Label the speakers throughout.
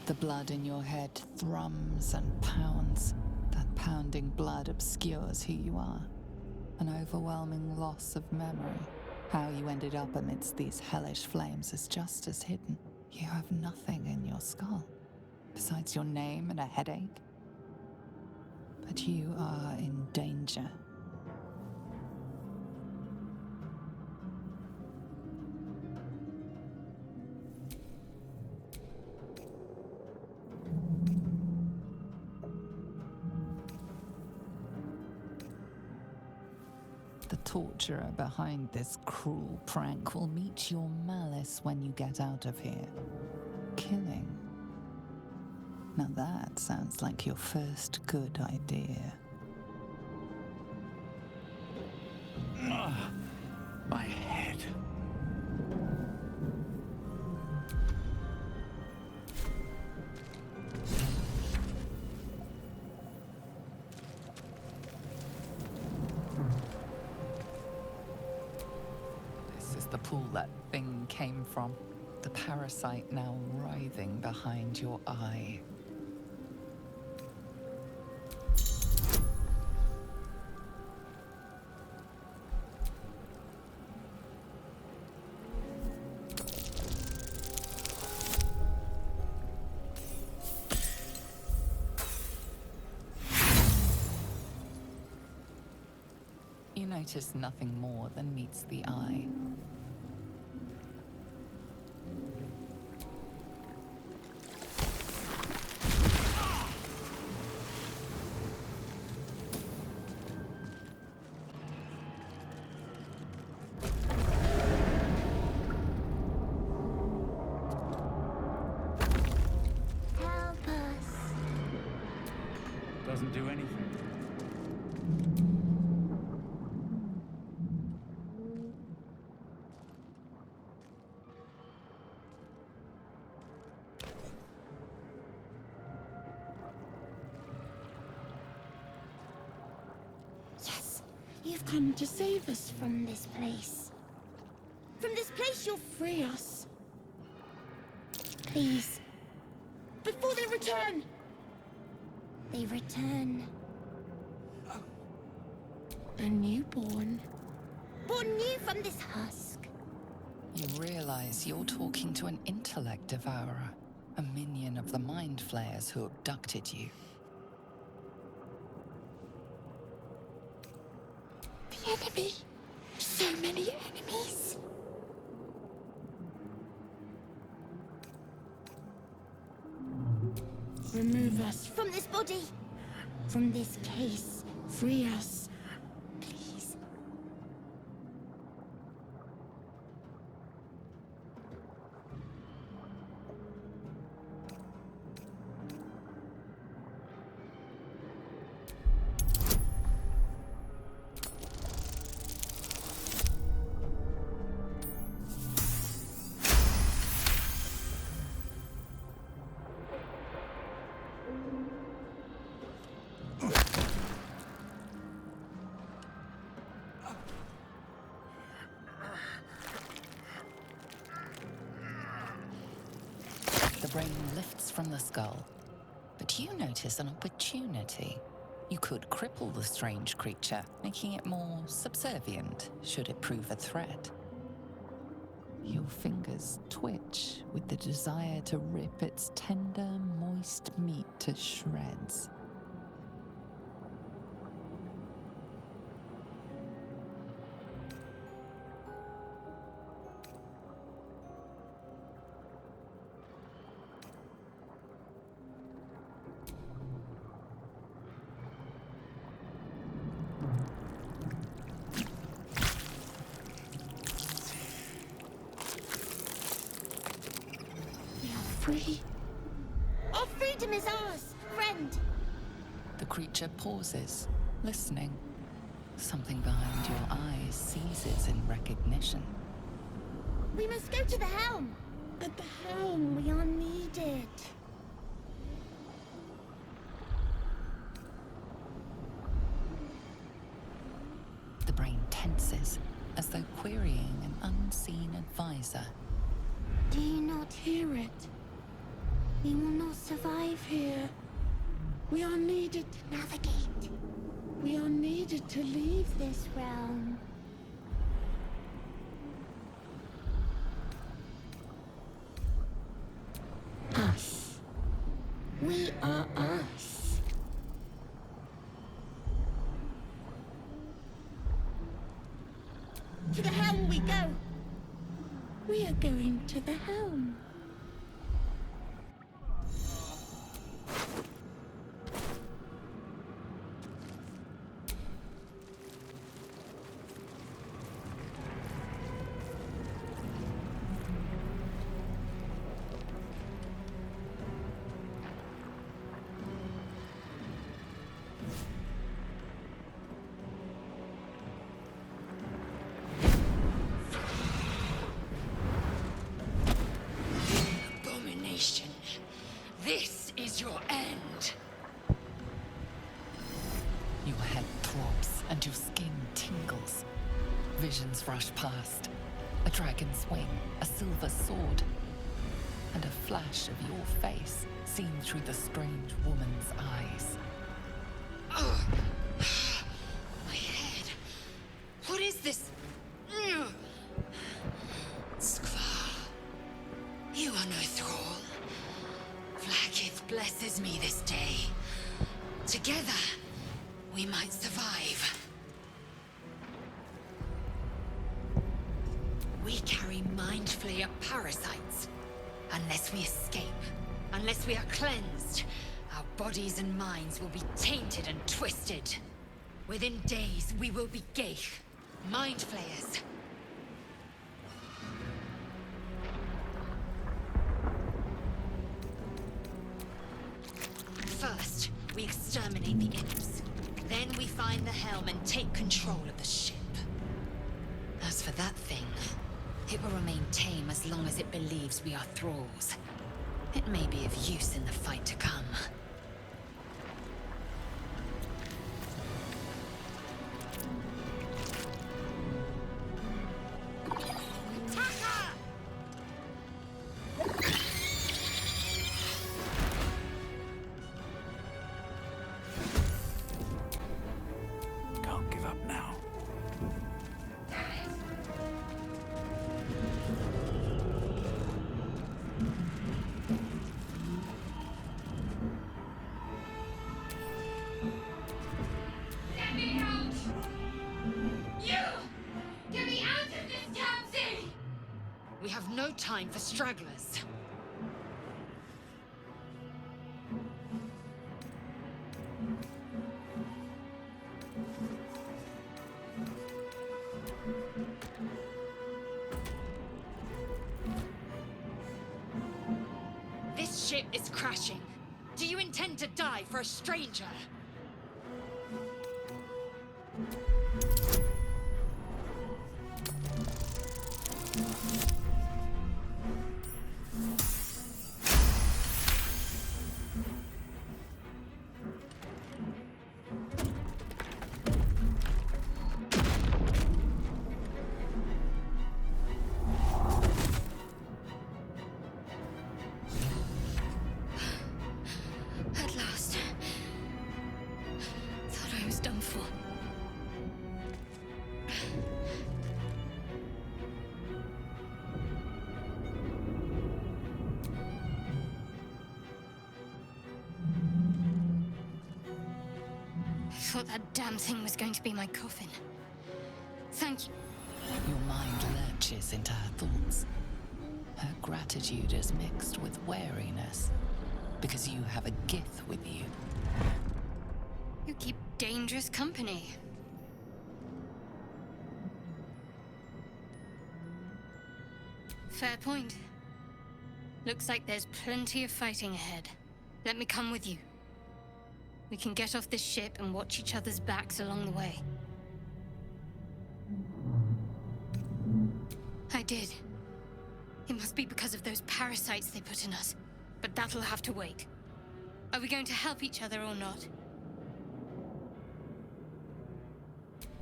Speaker 1: The blood in your head thrums and pounds. That pounding blood obscures who you are. An overwhelming loss of memory. How you ended up amidst these hellish flames is just as hidden. You have nothing in your skull, besides your name and a headache. But you are in danger. The torturer behind this cruel prank will meet your malice when you get out of here. Killing. Now that sounds like your first good idea.
Speaker 2: My head.
Speaker 1: This is the pool that thing came from. The parasite now writhing behind your eye. You notice nothing more than meets the eye.
Speaker 3: Help us.
Speaker 2: Doesn't do anything.
Speaker 3: Yes, you've come to save us from this place. From this place you'll free us. Please. Before they return. They return. A newborn. Born new from this husk.
Speaker 1: You realize you're talking to an intellect devourer, a minion of the mind flayers who abducted you.
Speaker 3: The enemy. So many enemies. Remove us from this body. From this case. Free us. Please.
Speaker 1: The brain lifts from the skull, but you notice an opportunity. You could cripple the strange creature, making it more subservient should it prove a threat. Your fingers twitch with the desire to rip its tender, moist meat to shreds.
Speaker 3: We are free. Our freedom is ours, friend.
Speaker 1: The creature pauses, listening. Something behind your eyes seizes in recognition.
Speaker 3: We must go to the helm. At the helm, we are needed.
Speaker 1: The brain tenses, as though querying an unseen advisor.
Speaker 3: Do you not hear it? We will not survive here. We are needed to navigate. We are needed to leave this realm. Us. We are us. To the helm we go. We are going to the helm.
Speaker 4: This is your end.
Speaker 1: Your head throbs and your skin tingles. Visions rush past. A dragon's wing, a silver sword, and a flash of your face seen through the strange woman's eyes.
Speaker 4: Ugh. My head. What is this? Ugh. Skvar. You are no thrall. Vlaakith blesses me this day. Together, we might survive. We carry mind flayer parasites. Unless we escape, unless we are cleansed, our bodies and minds will be tainted and twisted. Within days, we will be Geich, mind flayers. First, we exterminate the imps. Then we find the helm and take control of the ship. As for that thing, it will remain tame as long as it believes we are thralls. It may be of use in the fight to come.
Speaker 2: Can't give up now.
Speaker 4: Let me out! You! Get me out of this damn thing! We have no time for stragglers. This ship is crashing. Do you intend to die for a stranger? At last. Thought I was done for. I thought that damn thing was going to be my coffin. Thank you.
Speaker 1: Your mind lurches into her thoughts. Her gratitude is mixed with wariness, because you have a Gith with you.
Speaker 4: You keep dangerous company. Fair point. Looks like there's plenty of fighting ahead. Let me come with you. We can get off this ship and watch each other's backs along the way. I did. It must be because of those parasites they put in us. But that'll have to wait. Are we going to help each other or not?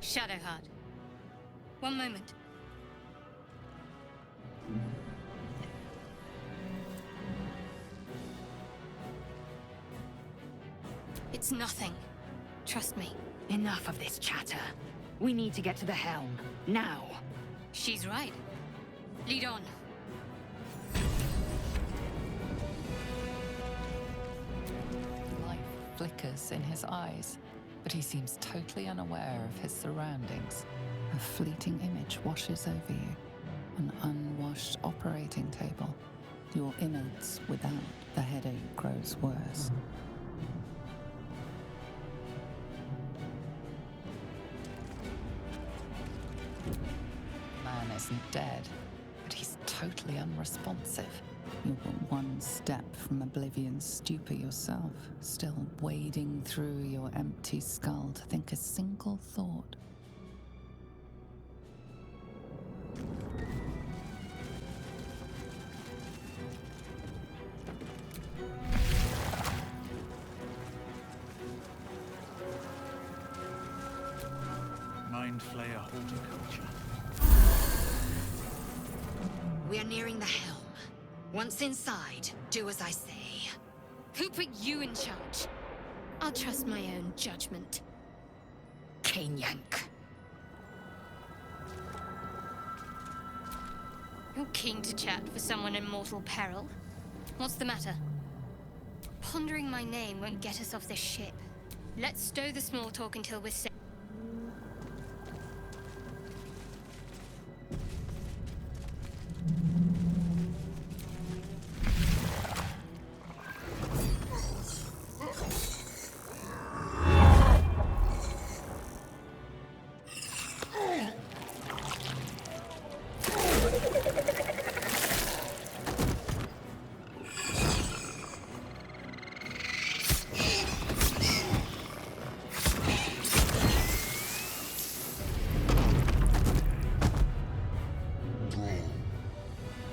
Speaker 4: Shadowheart. One moment.
Speaker 5: It's nothing. Trust me.
Speaker 4: Enough of this chatter. We need to get to the helm. Now.
Speaker 5: She's right. Lead on.
Speaker 1: Light flickers in his eyes, but he seems totally unaware of his surroundings. A fleeting image washes over you. An unwashed operating table. Your innards without. The headache grows worse. Man isn't dead, but he's totally unresponsive. You're but one step from oblivion's stupor yourself, still wading through your empty skull to think a single thought.
Speaker 2: Mind Flayer horticulture.
Speaker 4: We are nearing the helm. Once inside, do as I say.
Speaker 5: Who put you in charge? I'll trust my own judgment.
Speaker 4: Cane Yank.
Speaker 5: You're keen to chat for someone in mortal peril? What's the matter? Pondering my name won't get us off this ship. Let's stow the small talk until we're safe.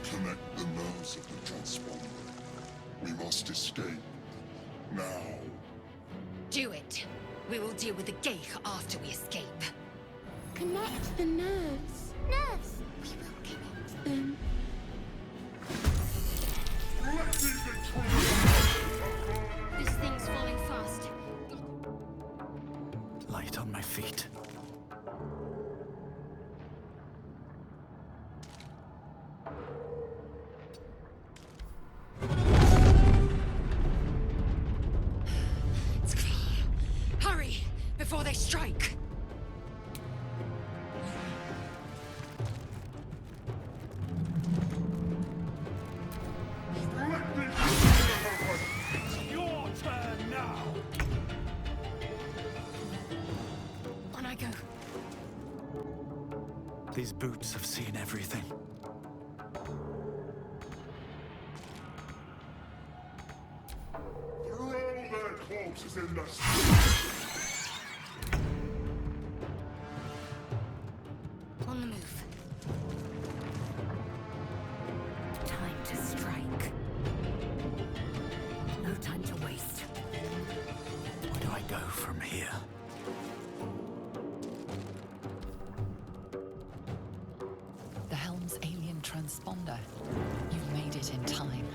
Speaker 6: Connect the nerves of the transponder. We must escape. Now.
Speaker 4: Do it. We will deal with the Geich after we escape.
Speaker 3: Connect the nerves. Nerves! We will connect them.
Speaker 5: This thing's falling fast.
Speaker 2: Light on my feet.
Speaker 4: Hurry! Before they strike!
Speaker 2: Your turn now!
Speaker 5: On I go.
Speaker 2: These boots have seen everything.
Speaker 6: Throw their corpses in the sea.
Speaker 5: On the move.
Speaker 4: Time to strike. No time to waste.
Speaker 2: Where do I go from here?
Speaker 1: The helm's alien transponder. You've made it in time.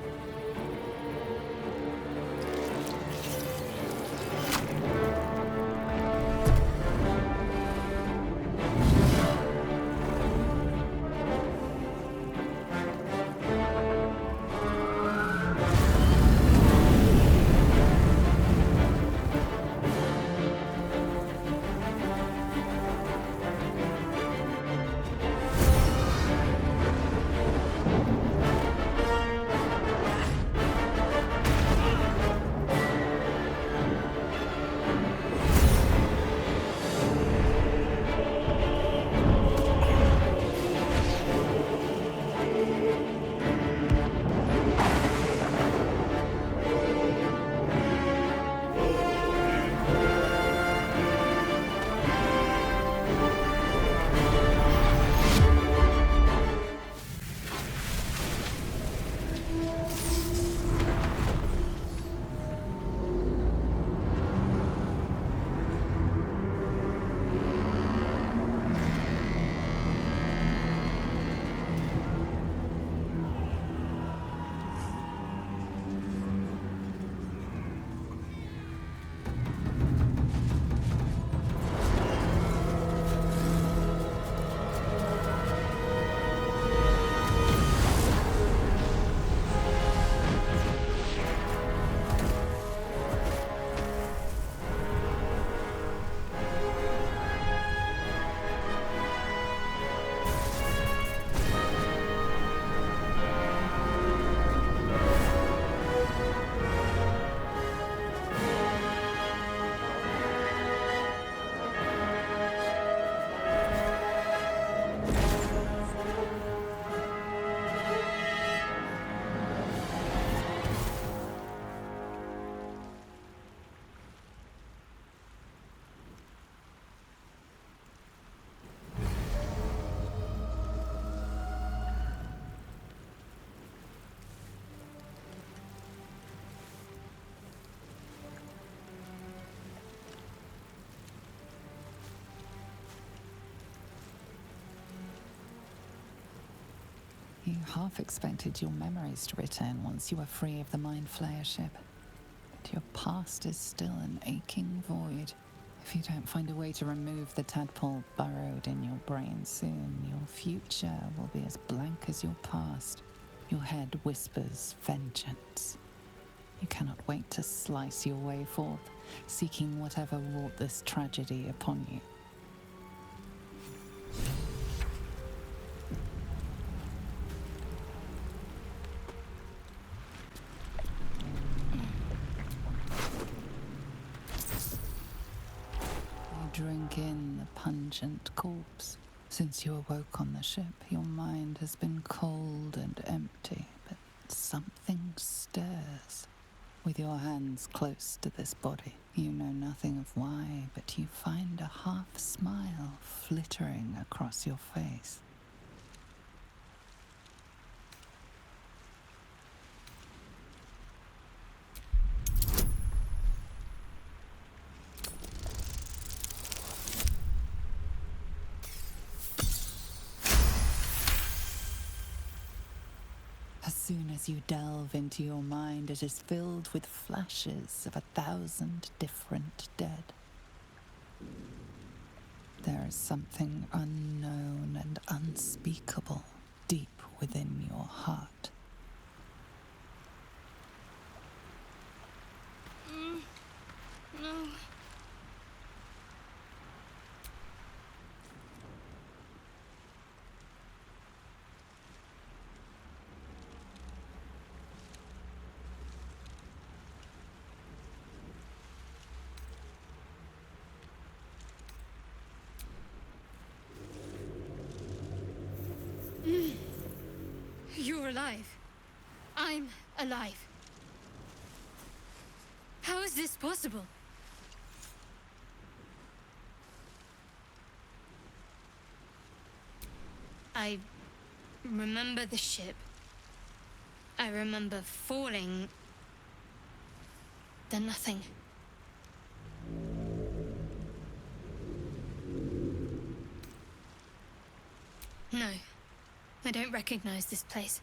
Speaker 1: half expected your memories to return once you were free of the Mind Flayer ship. But your past is still an aching void. If you don't find a way to remove the tadpole burrowed in your brain soon, your future will be as blank as your past. Your head whispers vengeance. You cannot wait to slice your way forth, seeking whatever wrought this tragedy upon you. Drink in the pungent corpse. Since you awoke on the ship, your mind has been cold and empty, but something stirs. With your hands close to this body, you know nothing of why, but you find a half smile flittering across your face. As soon as you delve into your mind, it is filled with flashes of 1,000 different dead. There is something unknown and unspeakable deep within your heart.
Speaker 5: No. You're alive. I'm alive. How is this possible? I remember the ship. I remember falling. Then nothing. No, I don't recognize this place.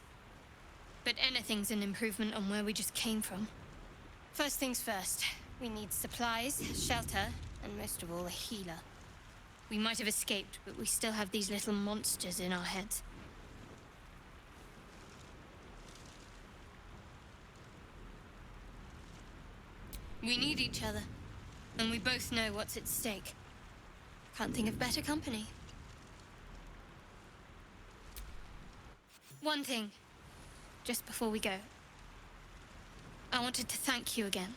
Speaker 5: But anything's an improvement on where we just came from. First things first, we need supplies, shelter, and most of all, a healer. We might have escaped, but we still have these little monsters in our heads. We need each other, and we both know what's at stake. Can't think of better company. One thing, just before we go. I wanted to thank you again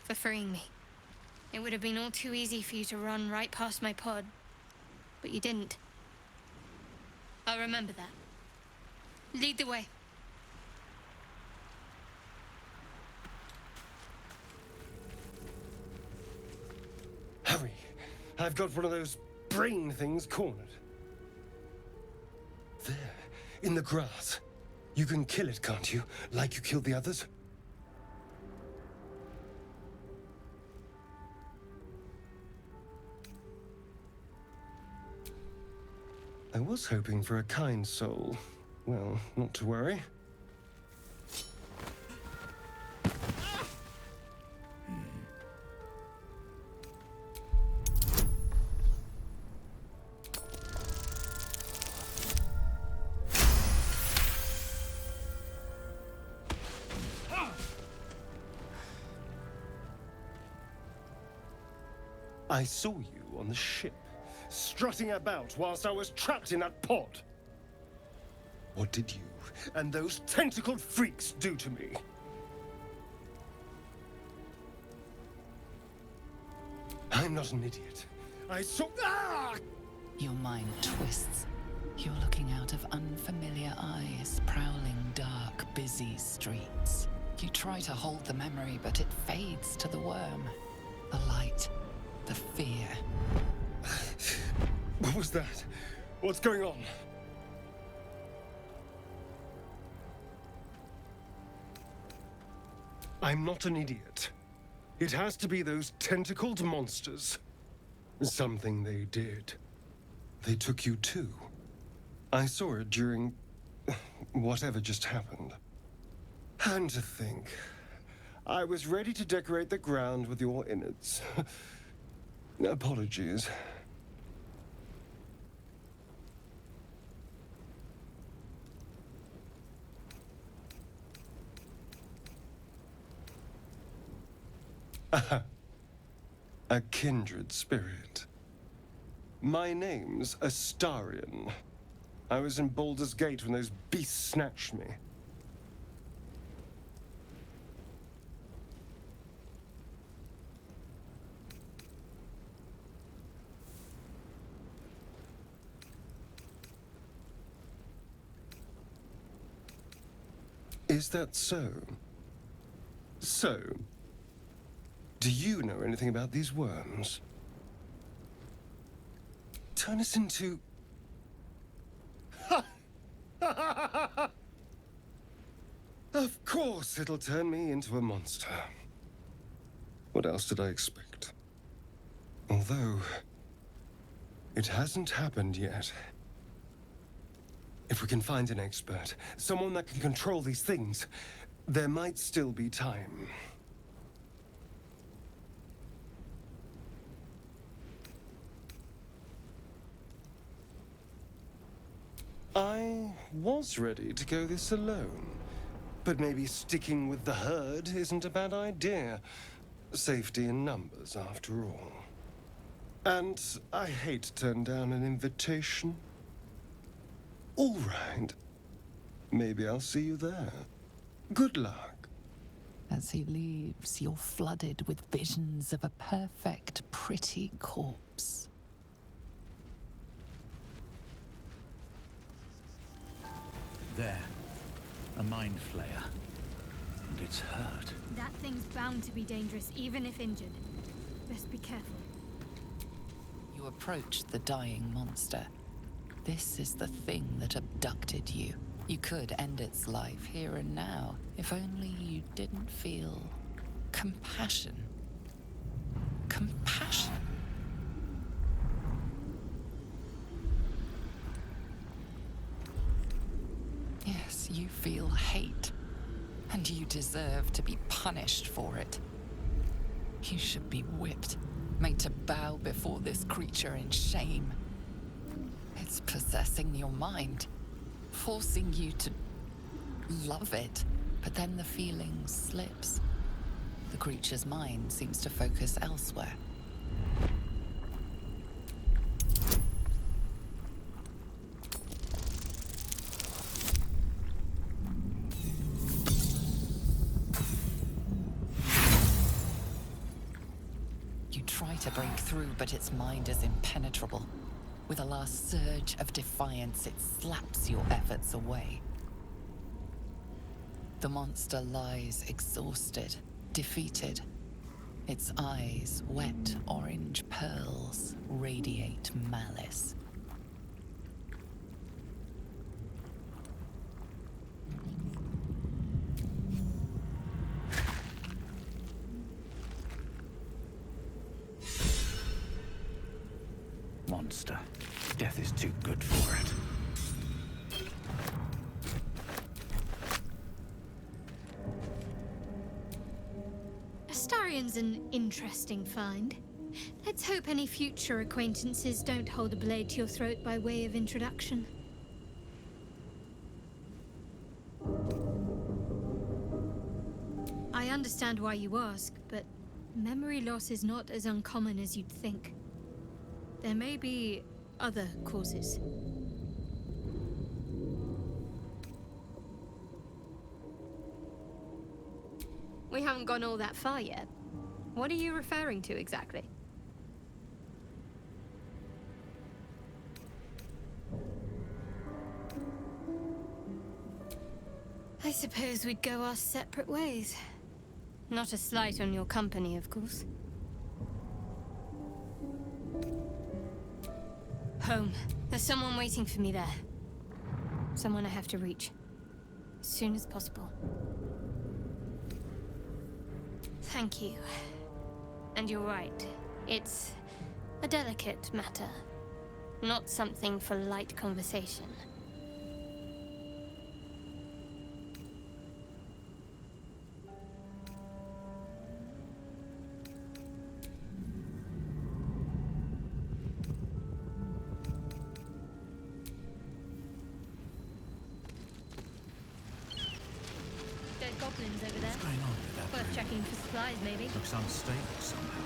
Speaker 5: for freeing me. It would have been all too easy for you to run right past my pod, but you didn't. I'll remember that. Lead the way.
Speaker 7: Hurry! I've got one of those brain things cornered. There, in the grass. You can kill it, can't you? Like you killed the others? I was hoping for a kind soul. Well, not to worry. I saw you on the ship, strutting about whilst I was trapped in that pod. What did you and those tentacled freaks do to me? I'm not an idiot. I saw... Ah!
Speaker 1: Your mind twists. You're looking out of unfamiliar eyes, prowling dark, busy streets. You try to hold the memory, but it fades to the worm. The light. The fear.
Speaker 7: What was that? What's going on? I'm not an idiot. It has to be those tentacled monsters. Something they did. They took you too. I saw it during whatever just happened. And to think, I was ready to decorate the ground with your innards. Apologies. A kindred spirit. My name's Astarion. I was in Baldur's Gate when those beasts snatched me. Is that so? So, do you know anything about these worms? Turn us into... Of course it'll turn me into a monster. What else did I expect? Although, it hasn't happened yet. If we can find an expert, someone that can control these things, there might still be time. I was ready to go this alone, but maybe sticking with the herd isn't a bad idea. Safety in numbers, after all. And I hate to turn down an invitation. All right. Maybe I'll see you there. Good luck.
Speaker 1: As he leaves, you're flooded with visions of a perfect, pretty corpse.
Speaker 2: There. A mind flayer. And it's hurt.
Speaker 5: That thing's bound to be dangerous, even if injured. Best be careful.
Speaker 1: You approach the dying monster. This is the thing that abducted you. You could end its life here and now, if only you didn't feel compassion. Compassion. Yes, you feel hate, and you deserve to be punished for it. You should be whipped, made to bow before this creature in shame. It's possessing your mind, forcing you to love it, but then the feeling slips. The creature's mind seems to focus elsewhere. You try to break through, but its mind is impenetrable. With a last surge of defiance, it slaps your efforts away. The monster lies exhausted, defeated. Its eyes, wet orange pearls, radiate malice.
Speaker 2: Monster. Death is too good for it.
Speaker 5: Astarion's an interesting find. Let's hope any future acquaintances don't hold a blade to your throat by way of introduction. I understand why you ask, but memory loss is not as uncommon as you'd think. There may be other causes. We haven't gone all that far yet. What are you referring to exactly? I suppose we'd go our separate ways. Not a slight on your company, of course. Home. There's someone waiting for me there. Someone I have to reach. As soon as possible. Thank you. And you're right. It's a delicate matter. Not something for light conversation. goblins over there.
Speaker 2: What's going on with that
Speaker 5: Worth
Speaker 2: room?
Speaker 5: checking for supplies, maybe.
Speaker 2: Looks unstable somehow.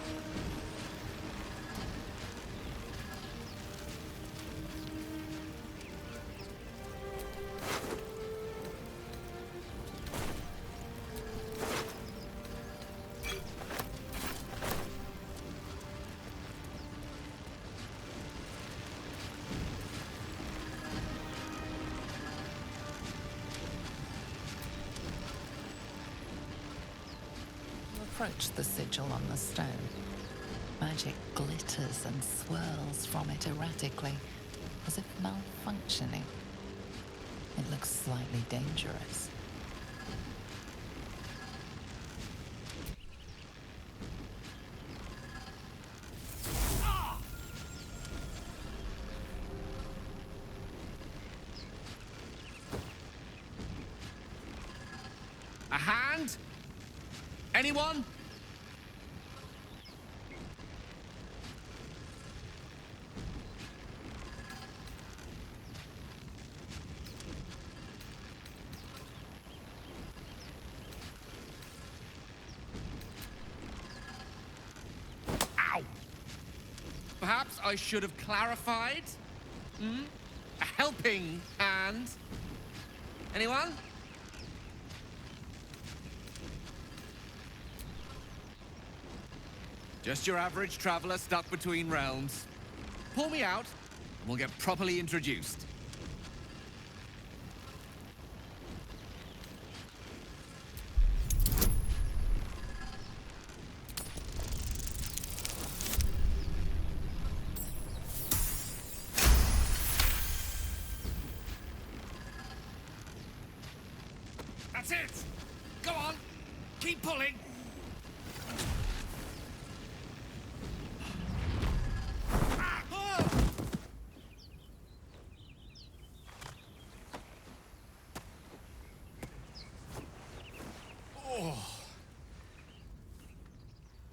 Speaker 1: Approach the sigil on the stone. Magic glitters and swirls from it erratically, as if malfunctioning. It looks slightly dangerous.
Speaker 2: A hand? Anyone? Ow! Perhaps I should have clarified? A helping hand? Anyone? Just your average traveler stuck between realms. Pull me out, and we'll get properly introduced. That's it! Go on! Keep pulling!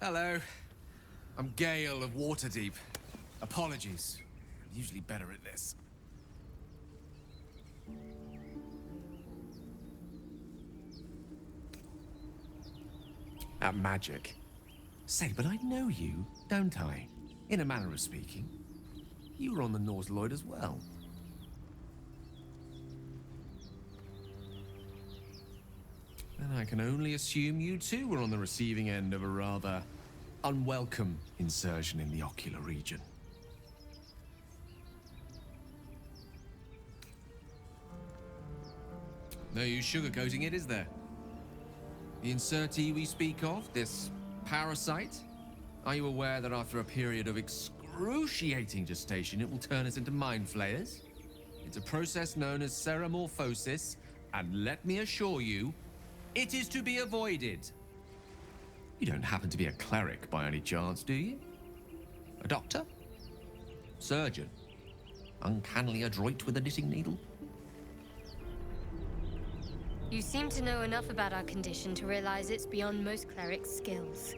Speaker 2: Hello. I'm Gale of Waterdeep. Apologies. I'm usually better at this. At magic. Say, but I know you, don't I? In a manner of speaking. You were on the Norse Lloyd as well. And I can only assume you too were on the receiving end of a rather unwelcome insertion in the ocular region. No use sugarcoating it, is there? The insertee we speak of, this parasite, are you aware that after a period of excruciating gestation, it will turn us into mind flayers? It's a process known as ceremorphosis, and let me assure you, it is to be avoided. You don't happen to be a cleric by any chance, do you? A doctor? Surgeon? Uncannily adroit with a knitting needle?
Speaker 5: You seem to know enough about our condition to realize it's beyond most clerics' skills.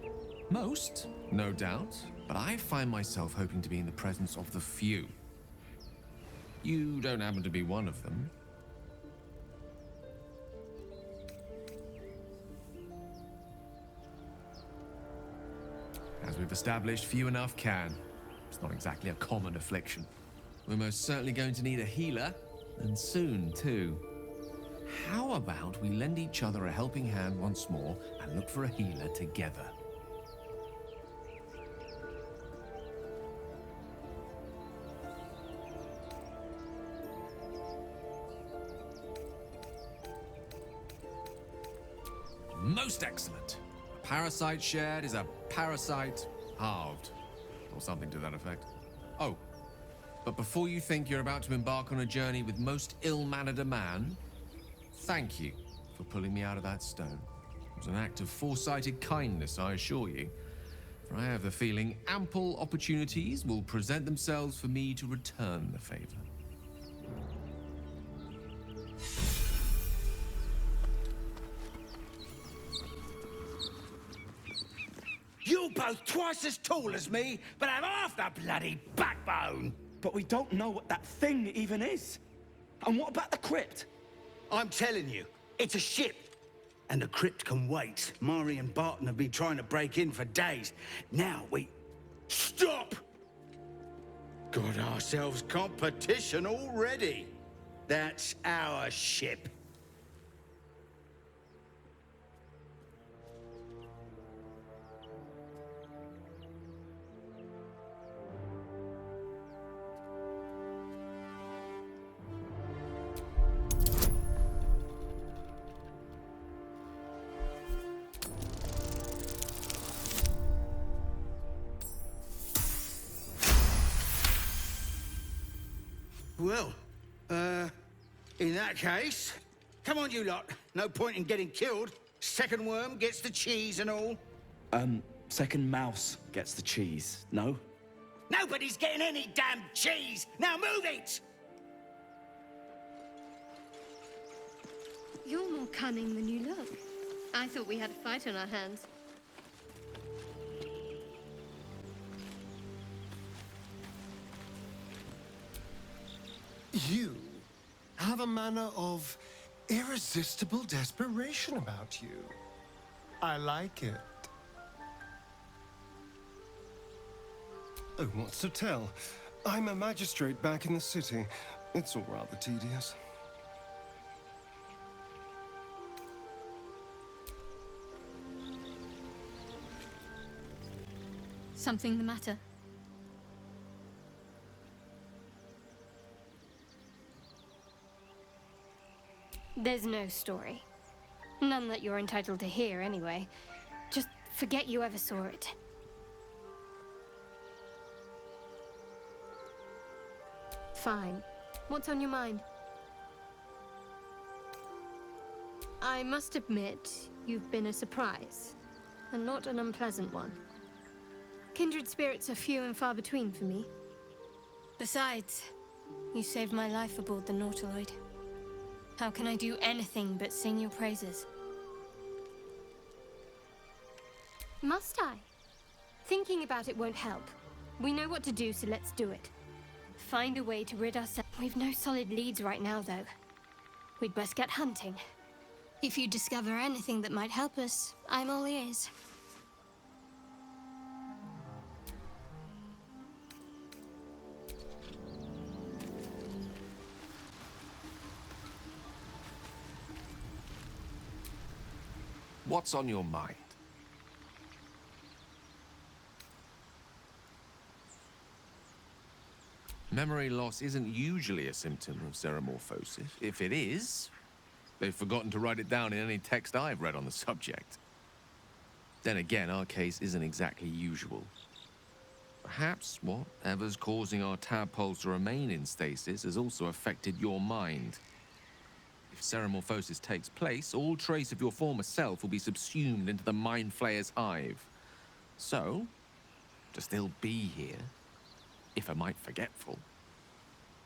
Speaker 2: Most, no doubt, but I find myself hoping to be in the presence of the few. You don't happen to be one of them. As we've established, few enough can. It's not exactly a common affliction. We're most certainly going to need a healer, and soon, too. How about we lend each other a helping hand once more and look for a healer together? Most excellent. A parasite shared is a parasite halved. Or something to that effect. Oh, but before you think you're about to embark on a journey with most ill-mannered a man, thank you for pulling me out of that stone. It was an act of foresighted kindness, I assure you. For I have the feeling ample opportunities will present themselves for me to return the favor.
Speaker 8: You both twice as tall as me, but have half the bloody backbone!
Speaker 9: But we don't know what that thing even is. And what about the crypt?
Speaker 8: I'm telling you, it's a ship. And the crypt can wait. Mari and Barton have been trying to break in for days. Now we... Stop! Got ourselves competition already. That's our ship. Well, in that case, come on, you lot. No point in getting killed. Second worm gets the cheese and all.
Speaker 9: Second mouse gets the cheese, no?
Speaker 8: Nobody's getting any damn cheese! Now move it!
Speaker 5: You're more cunning than you look. I thought we had a fight on our hands.
Speaker 7: You have a manner of irresistible desperation about you. I like it. Oh, what's to tell? I'm a magistrate back in the city. It's all rather tedious.
Speaker 5: Something the matter? There's no story. None that you're entitled to hear, anyway. Just forget you ever saw it. Fine. What's on your mind? I must admit, you've been a surprise, and not an unpleasant one. Kindred spirits are few and far between for me. Besides, you saved my life aboard the Nautiloid. How can I do anything but sing your praises? Must I? Thinking about it won't help. We know what to do, so let's do it. Find a way to rid ourselves. We've no solid leads right now, though. We'd best get hunting. If you discover anything that might help us, I'm all ears.
Speaker 2: What's on your mind? Memory loss isn't usually a symptom of xenomorphosis. If it is, they've forgotten to write it down in any text I've read on the subject. Then again, our case isn't exactly usual. Perhaps whatever's causing our tadpoles to remain in stasis has also affected your mind. If xenomorphosis takes place, all trace of your former self will be subsumed into the Mind Flayer's hive. So, to still be here, if a mite forgetful,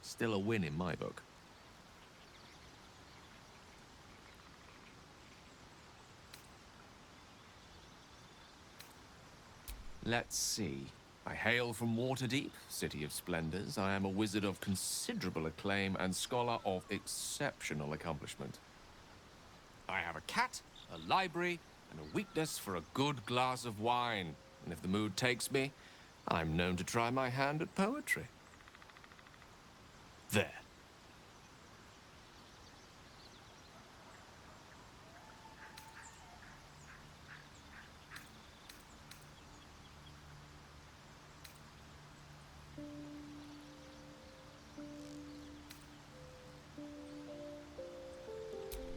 Speaker 2: still a win in my book. Let's see. I hail from Waterdeep, city of splendors. I am a wizard of considerable acclaim and scholar of exceptional accomplishment. I have a cat, a library, and a weakness for a good glass of wine. And if the mood takes me, I'm known to try my hand at poetry. There.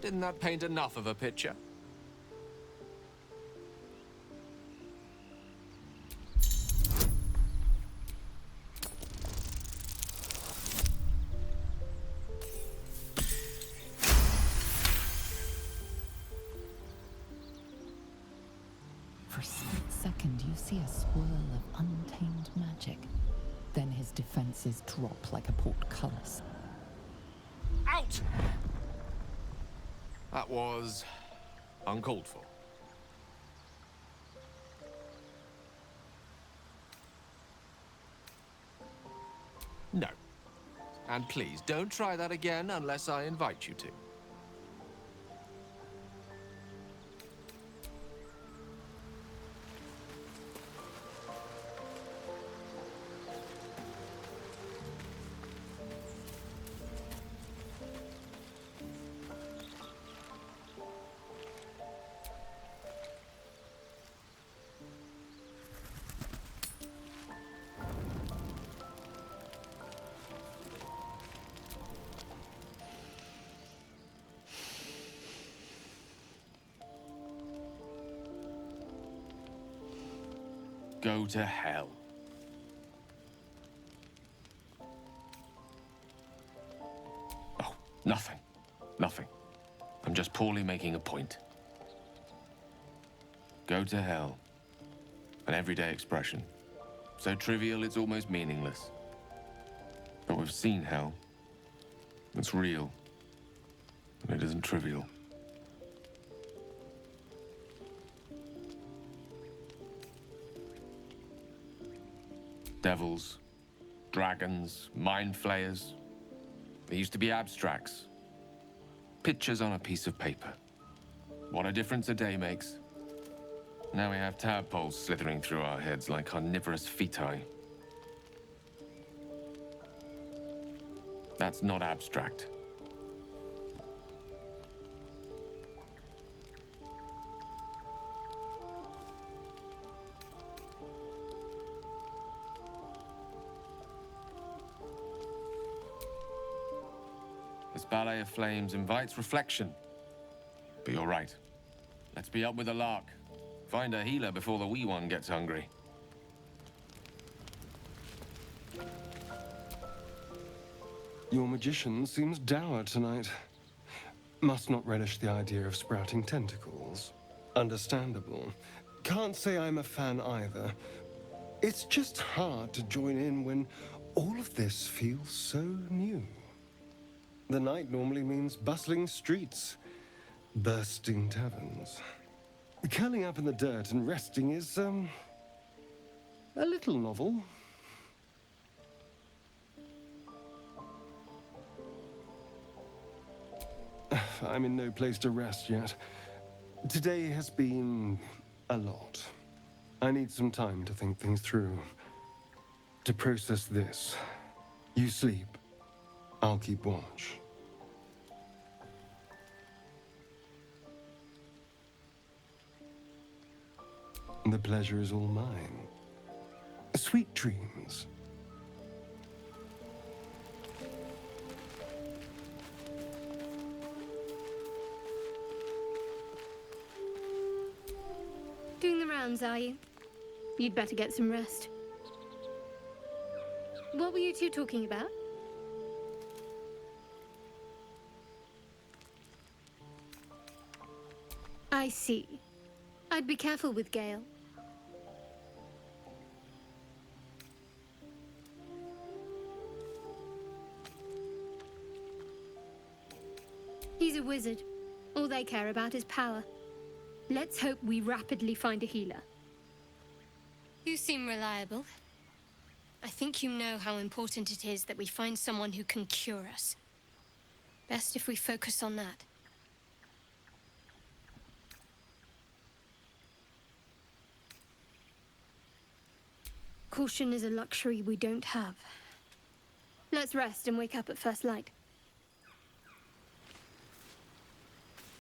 Speaker 2: Didn't that paint enough of a picture?
Speaker 1: For a split second, you see a swirl of untamed magic. Then his defenses drop like a portcullis.
Speaker 2: Out! That was uncalled for. No. And please, don't try that again unless I invite you to. Go to hell. Oh, nothing. Nothing. I'm just poorly making a point. Go to hell. An everyday expression. So trivial it's almost meaningless. But we've seen hell. It's real. And it isn't trivial. Devils, dragons, mind flayers. They used to be abstracts. Pictures on a piece of paper. What a difference a day makes. Now we have tadpoles slithering through our heads like carnivorous feti. That's not abstract. This ballet of flames invites reflection. But you're right. Let's be up with the lark. Find a healer before the wee one gets hungry.
Speaker 7: Your magician seems dour tonight. Must not relish the idea of sprouting tentacles. Understandable. Can't say I'm a fan either. It's just hard to join in when all of this feels so new. The night normally means bustling streets, bursting taverns. Curling up in the dirt and resting is, a little novel. I'm in no place to rest yet. Today has been a lot. I need some time to think things through. To process this. You sleep. I'll keep watch. The pleasure is all mine. Sweet dreams.
Speaker 5: Doing the rounds, are you? You'd better get some rest. What were you two talking about? I see. I'd be careful with Gale. He's a wizard. All they care about is power. Let's hope we rapidly find a healer. You seem reliable. I think you know how important it is that we find someone who can cure us. Best if we focus on that. Caution is a luxury we don't have. Let's rest and wake up at first light.